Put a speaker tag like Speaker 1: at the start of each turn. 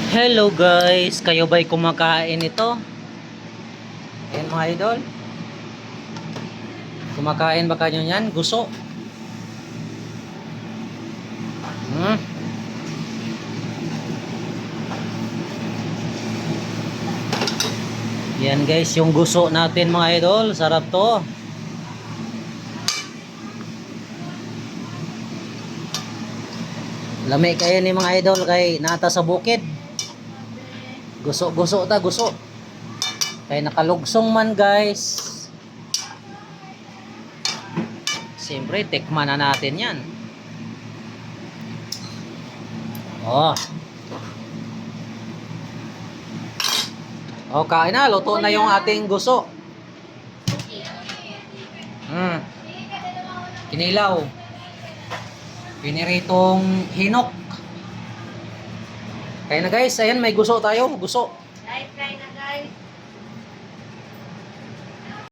Speaker 1: Hello guys, kayo ba'y kumakain ito? Ayan mga idol. Kumakain ba kayo yan? Guso. Hmm. Yan guys, yung guso natin mga idol. Sarap to. Lami kayo ni mga idol kay nata sa bukid. Guso-guso ta, guso. Kay nakalugsong man guys. Siyempre, tikman na natin yan. Oh. Oh, kain na. Luto na yung ating guso. Kinilaw. Piniritong hinok. Kaya na guys, ayan may guso tayo. Guso.
Speaker 2: Live na guys.